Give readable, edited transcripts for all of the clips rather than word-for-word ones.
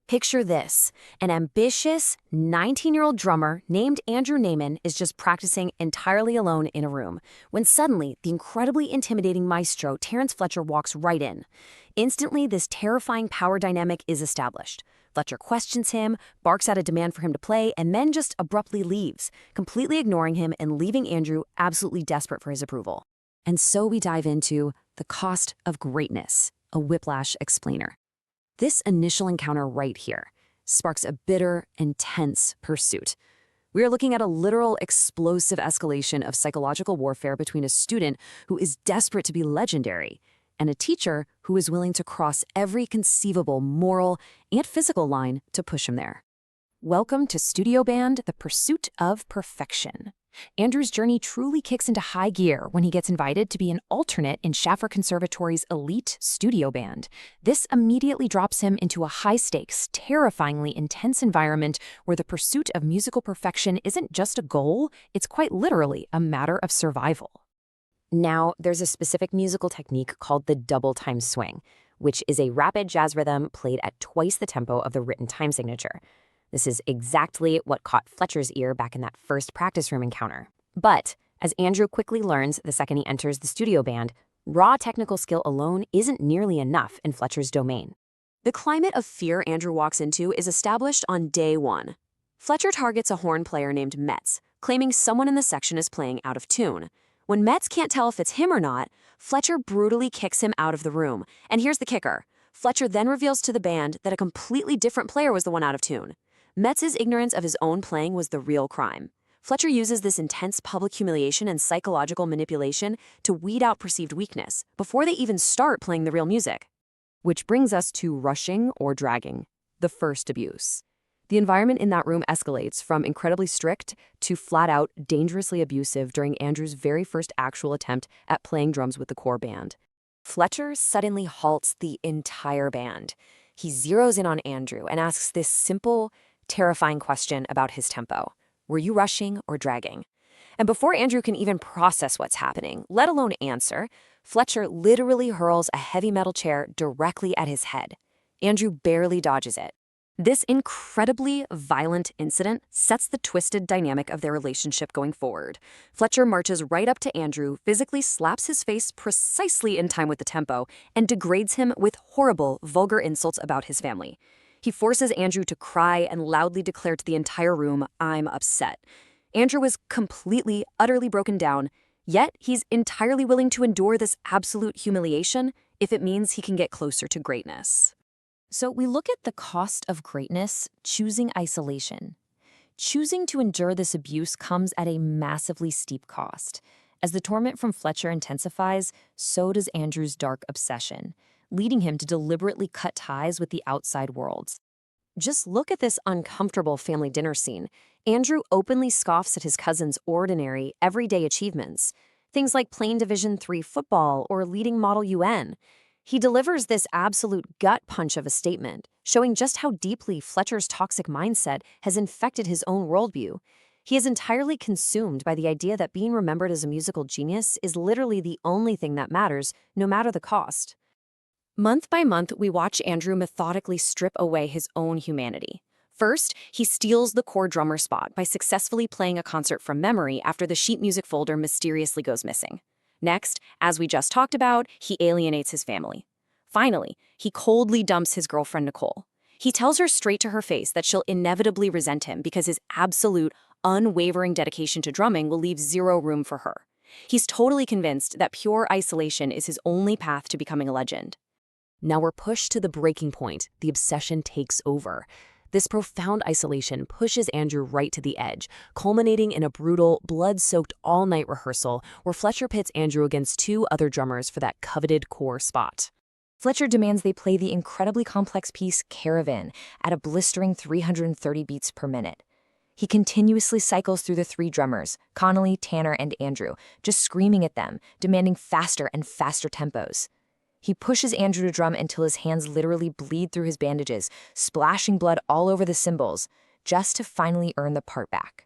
Picture this. An ambitious 19-year-old drummer named Andrew Naiman is just practicing entirely alone in a room, when suddenly the incredibly intimidating maestro Terrence Fletcher walks right in. Instantly, this terrifying power dynamic is established. Fletcher questions him, barks out a demand for him to play, and then just abruptly leaves, completely ignoring him and leaving Andrew absolutely desperate for his approval. And so we dive into the cost of greatness, a Whiplash explainer. This initial encounter right here sparks a bitter, intense pursuit. We are looking at a literal explosive escalation of psychological warfare between a student who is desperate to be legendary and a teacher who is willing to cross every conceivable moral and physical line to push him there. Welcome to Studio Band, the pursuit of perfection. Andrew's journey truly kicks into high gear when he gets invited to be an alternate in Schaffer Conservatory's elite studio band. This immediately drops him into a high-stakes, terrifyingly intense environment where the pursuit of musical perfection isn't just a goal, it's quite literally a matter of survival. Now, there's a specific musical technique called the double time swing, which is a rapid jazz rhythm played at twice the tempo of the written time signature. This is exactly what caught Fletcher's ear back in that first practice room encounter. But, as Andrew quickly learns the second he enters the studio band, raw technical skill alone isn't nearly enough in Fletcher's domain. The climate of fear Andrew walks into is established on day one. Fletcher targets a horn player named Metz, claiming someone in the section is playing out of tune. When Metz can't tell if it's him or not, Fletcher brutally kicks him out of the room. And here's the kicker. Fletcher then reveals to the band that a completely different player was the one out of tune. Metz's ignorance of his own playing was the real crime. Fletcher uses this intense public humiliation and psychological manipulation to weed out perceived weakness before they even start playing the real music. Which brings us to rushing or dragging, the first abuse. The environment in that room escalates from incredibly strict to flat-out dangerously abusive during Andrew's very first actual attempt at playing drums with the core band. Fletcher suddenly halts the entire band. He zeroes in on Andrew and asks this simple, terrifying question about his tempo. Were you rushing or dragging? And before Andrew can even process what's happening, let alone answer, Fletcher literally hurls a heavy metal chair directly at his head. Andrew barely dodges it. This incredibly violent incident sets the twisted dynamic of their relationship going forward. Fletcher marches right up to Andrew, physically slaps his face precisely in time with the tempo, and degrades him with horrible, vulgar insults about his family. He forces Andrew to cry and loudly declare to the entire room, "I'm upset." Andrew is completely, utterly broken down, yet he's entirely willing to endure this absolute humiliation if it means he can get closer to greatness. So we look at the cost of greatness, choosing isolation. Choosing to endure this abuse comes at a massively steep cost. As the torment from Fletcher intensifies, so does Andrew's dark obsession, leading him to deliberately cut ties with the outside world. Just look at this uncomfortable family dinner scene. Andrew openly scoffs at his cousin's ordinary, everyday achievements, things like playing Division III football or leading Model UN. He delivers this absolute gut punch of a statement, showing just how deeply Fletcher's toxic mindset has infected his own worldview. He is entirely consumed by the idea that being remembered as a musical genius is literally the only thing that matters, no matter the cost. Month by month, we watch Andrew methodically strip away his own humanity. First, he steals the core drummer spot by successfully playing a concert from memory after the sheet music folder mysteriously goes missing. Next, as we just talked about, he alienates his family. Finally, he coldly dumps his girlfriend Nicole. He tells her straight to her face that she'll inevitably resent him because his absolute, unwavering dedication to drumming will leave zero room for her. He's totally convinced that pure isolation is his only path to becoming a legend. Now we're pushed to the breaking point. The obsession takes over. This profound isolation pushes Andrew right to the edge, culminating in a brutal, blood-soaked all-night rehearsal where Fletcher pits Andrew against two other drummers for that coveted core spot. Fletcher demands they play the incredibly complex piece Caravan at a blistering 330 beats per minute. He continuously cycles through the three drummers, Connolly, Tanner, and Andrew, just screaming at them, demanding faster and faster tempos. He pushes Andrew to drum until his hands literally bleed through his bandages, splashing blood all over the cymbals, just to finally earn the part back.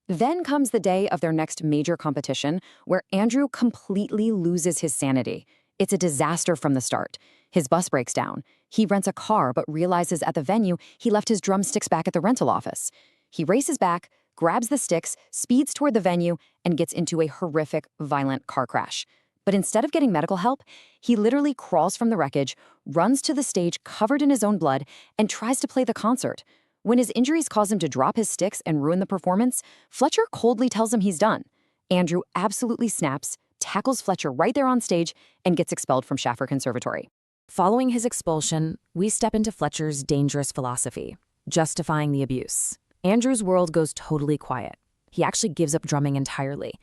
Then comes the day of their next major competition, where Andrew completely loses his sanity. It's a disaster from the start. His bus breaks down. He rents a car but realizes at the venue he left his drumsticks back at the rental office. He races back, grabs the sticks, speeds toward the venue, and gets into a horrific, violent car crash. But instead of getting medical help, he literally crawls from the wreckage, runs to the stage covered in his own blood, and tries to play the concert. When his injuries cause him to drop his sticks and ruin the performance, Fletcher coldly tells him he's done. Andrew absolutely snaps, tackles Fletcher right there on stage, and gets expelled from Schaffer Conservatory. Following his expulsion, we step into Fletcher's dangerous philosophy, justifying the abuse. Andrew's world goes totally quiet. He actually gives up drumming entirely.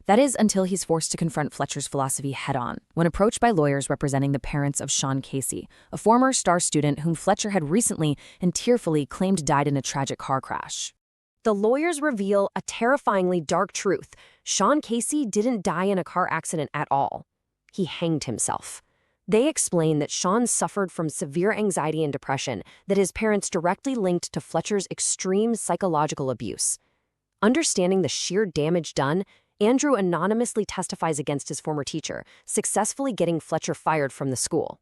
That is until he's forced to confront Fletcher's philosophy head-on, when approached by lawyers representing the parents of Sean Casey, a former star student whom Fletcher had recently and tearfully claimed died in a tragic car crash. The lawyers reveal a terrifyingly dark truth. Sean Casey didn't die in a car accident at all. He hanged himself. They explain that Sean suffered from severe anxiety and depression that his parents directly linked to Fletcher's extreme psychological abuse. Understanding the sheer damage done, Andrew anonymously testifies against his former teacher, successfully getting Fletcher fired from the school.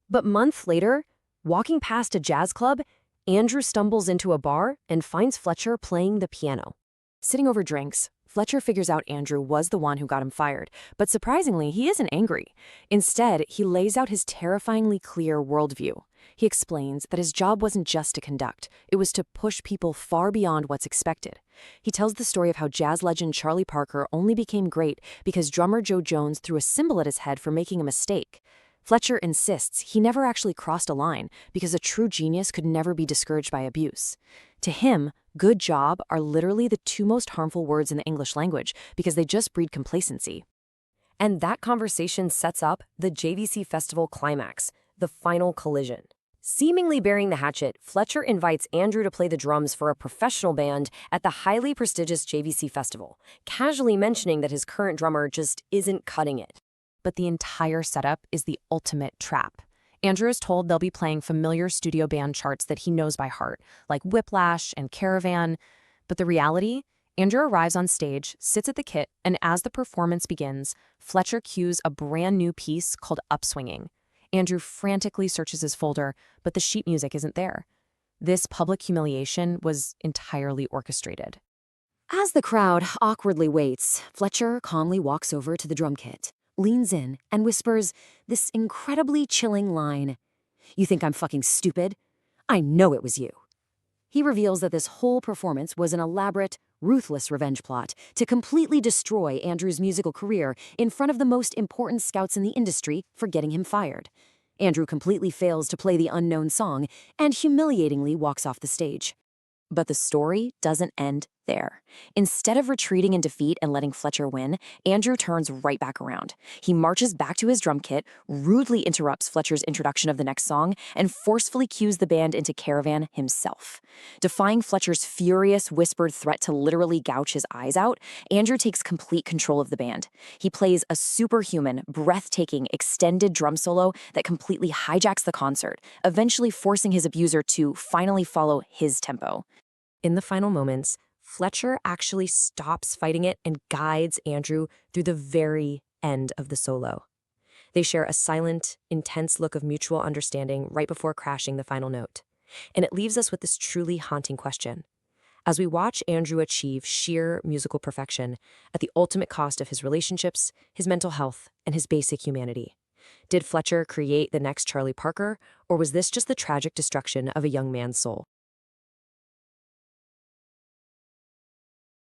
But months later, walking past a jazz club, Andrew stumbles into a bar and finds Fletcher playing the piano. Sitting over drinks, Fletcher figures out Andrew was the one who got him fired, but surprisingly, he isn't angry. Instead, he lays out his terrifyingly clear worldview. He explains that his job wasn't just to conduct, it was to push people far beyond what's expected. He tells the story of how jazz legend Charlie Parker only became great because drummer Joe Jones threw a cymbal at his head for making a mistake. Fletcher insists he never actually crossed a line because a true genius could never be discouraged by abuse. To him, good job are literally the two most harmful words in the English language because they just breed complacency. And that conversation sets up the JVC Festival climax, the final collision. Seemingly bearing the hatchet, Fletcher invites Andrew to play the drums for a professional band at the highly prestigious JVC Festival, casually mentioning that his current drummer just isn't cutting it. But the entire setup is the ultimate trap. Andrew is told they'll be playing familiar studio band charts that he knows by heart, like Whiplash and Caravan. But the reality? Andrew arrives on stage, sits at the kit, and as the performance begins, Fletcher cues a brand new piece called Upswinging. Andrew frantically searches his folder, but the sheet music isn't there. This public humiliation was entirely orchestrated. As the crowd awkwardly waits, Fletcher calmly walks over to the drum kit, leans in, and whispers this incredibly chilling line. "You think I'm fucking stupid? I know it was you." He reveals that this whole performance was an elaborate, ruthless revenge plot to completely destroy Andrew's musical career in front of the most important scouts in the industry for getting him fired. Andrew completely fails to play the unknown song and humiliatingly walks off the stage. But the story doesn't end there. Instead of retreating in defeat and letting Fletcher win, Andrew turns right back around. He marches back to his drum kit, rudely interrupts Fletcher's introduction of the next song, and forcefully cues the band into Caravan himself. Defying Fletcher's furious, whispered threat to literally gouge his eyes out, Andrew takes complete control of the band. He plays a superhuman, breathtaking, extended drum solo that completely hijacks the concert, eventually forcing his abuser to finally follow his tempo. In the final moments, Fletcher actually stops fighting it and guides Andrew through the very end of the solo. They share a silent, intense look of mutual understanding right before crashing the final note. And it leaves us with this truly haunting question. As we watch Andrew achieve sheer musical perfection at the ultimate cost of his relationships, his mental health, and his basic humanity, did Fletcher create the next Charlie Parker, or was this just the tragic destruction of a young man's soul?